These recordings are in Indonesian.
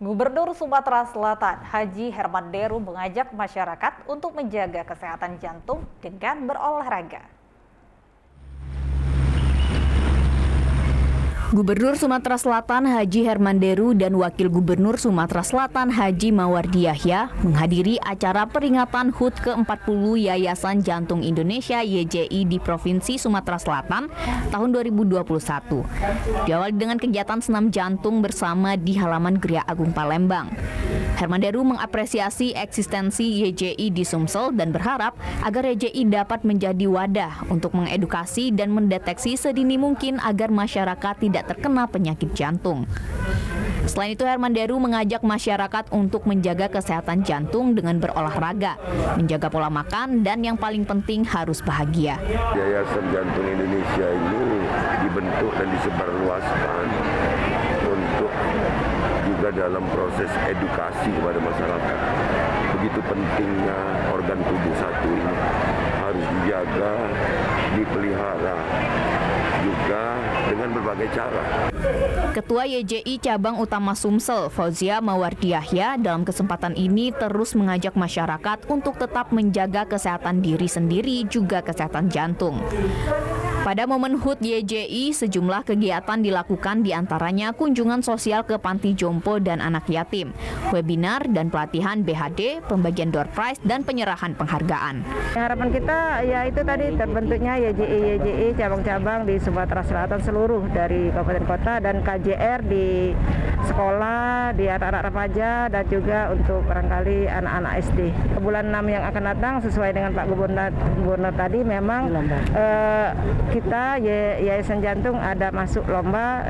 Gubernur Sumatera Selatan Haji Herman Deru mengajak masyarakat untuk menjaga kesehatan jantung dengan berolahraga. Gubernur Sumatera Selatan Haji Herman Deru dan Wakil Gubernur Sumatera Selatan Haji Mawardi Yahya menghadiri acara peringatan HUT ke-40 Yayasan Jantung Indonesia YJI di Provinsi Sumatera Selatan tahun 2021. Diawali dengan kegiatan senam jantung bersama di halaman Geria Agung Palembang. Herman Deru mengapresiasi eksistensi YJI di Sumsel dan berharap agar YJI dapat menjadi wadah untuk mengedukasi dan mendeteksi sedini mungkin agar masyarakat tidak terkena penyakit jantung. Selain itu, Herman Deru mengajak masyarakat untuk menjaga kesehatan jantung dengan berolahraga, menjaga pola makan, dan yang paling penting harus bahagia. Yayasan Jantung Indonesia ini dibentuk dan disebarluaskan untuk juga dalam proses edukasi kepada masyarakat. Begitu pentingnya organ tubuh satu ini harus dijaga, dipelihara juga dengan berbagai cara. Ketua YJI Cabang Utama Sumsel, Fauzia Mawardi Yahya, dalam kesempatan ini terus mengajak masyarakat untuk tetap menjaga kesehatan diri sendiri juga kesehatan jantung. Pada momen HUT YJI, sejumlah kegiatan dilakukan diantaranya kunjungan sosial ke panti jompo dan anak yatim, webinar dan pelatihan BHD, pembagian door prize, dan penyerahan penghargaan. Harapan kita ya itu tadi terbentuknya YJI cabang-cabang di Sumatera Selatan seluruh dari kabupaten kota dan KJR di sekolah, di anak-anak remaja dan juga untuk barangkali anak-anak SD. Bulan 6 yang akan datang sesuai dengan Pak Gubernur tadi memang kita Yayasan Jantung ada masuk lomba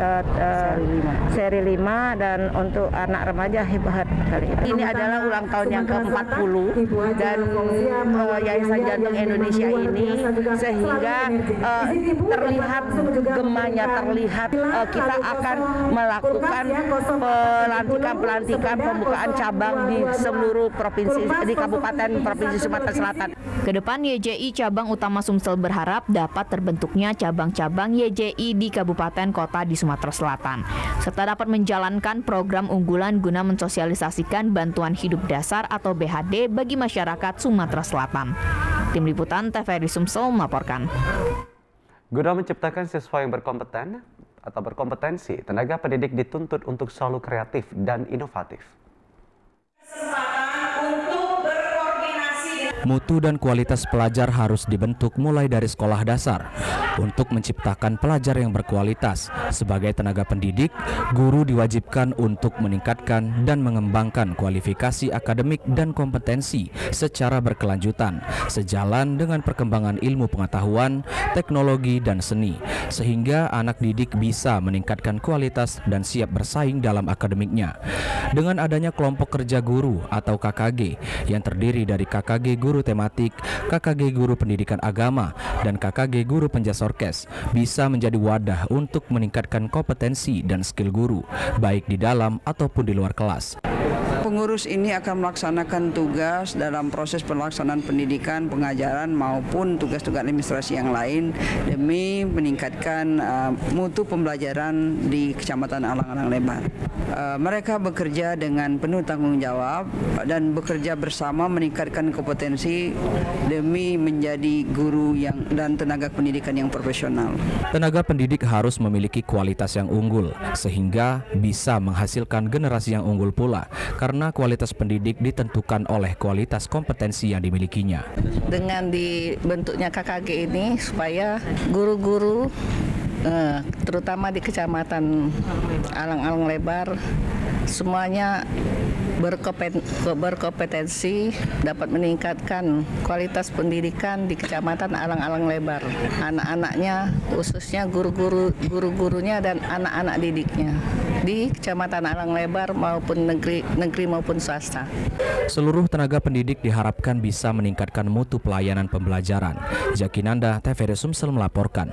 seri 5 dan untuk anak remaja hebat kali ini. Ini adalah ulang tahun yang ke-40 dan Yayasan Jantung Indonesia ini sehingga terlihat gemanya, terlihat kita akan melakukan pelantikan pembukaan cabang di seluruh provinsi di Kabupaten Provinsi Sumatera Selatan. Kedepan YJI Cabang Utama Sumsel berharap dapat terbentuknya cabang-cabang YJI di kabupaten kota di Sumatera Selatan, serta dapat menjalankan program unggulan guna mensosialisasikan bantuan hidup dasar atau BHD bagi masyarakat Sumatera Selatan. Tim Liputan TVRI Sumsel melaporkan. Guna menciptakan siswa yang berkompeten atau berkompetensi, tenaga pendidik dituntut untuk selalu kreatif dan inovatif. Mutu dan kualitas pelajar harus dibentuk mulai dari sekolah dasar. Untuk menciptakan pelajar yang berkualitas, sebagai tenaga pendidik, guru diwajibkan untuk meningkatkan dan mengembangkan kualifikasi akademik dan kompetensi secara berkelanjutan, sejalan dengan perkembangan ilmu pengetahuan, teknologi, dan seni, sehingga anak didik bisa meningkatkan kualitas dan siap bersaing dalam akademiknya. Dengan adanya kelompok kerja guru atau KKG yang terdiri dari KKG Guru Tematik, KKG Guru Pendidikan Agama, dan KKG Guru Penjas Orkes, bisa menjadi wadah untuk meningkatkan kompetensi dan skill guru, baik di dalam ataupun di luar kelas. Pengurus ini akan melaksanakan tugas dalam proses pelaksanaan pendidikan, pengajaran maupun tugas-tugas administrasi yang lain demi meningkatkan mutu pembelajaran di Kecamatan Alang-Alang Lebar. Mereka bekerja dengan penuh tanggung jawab dan bekerja bersama meningkatkan kompetensi demi menjadi guru dan tenaga pendidikan yang profesional. Tenaga pendidik harus memiliki kualitas yang unggul sehingga bisa menghasilkan generasi yang unggul pula, karena kualitas pendidik ditentukan oleh kualitas kompetensi yang dimilikinya. Dengan dibentuknya KKG ini supaya guru-guru terutama di Kecamatan Alang-Alang Lebar semuanya berkompetensi, dapat meningkatkan kualitas pendidikan di Kecamatan Alang-Alang Lebar. Anak-anaknya, khususnya guru-gurunya dan anak-anak didiknya di Kecamatan Alang Lebar maupun negeri maupun swasta. Seluruh tenaga pendidik diharapkan bisa meningkatkan mutu pelayanan pembelajaran. Jakinanda, TVRI Sumsel melaporkan.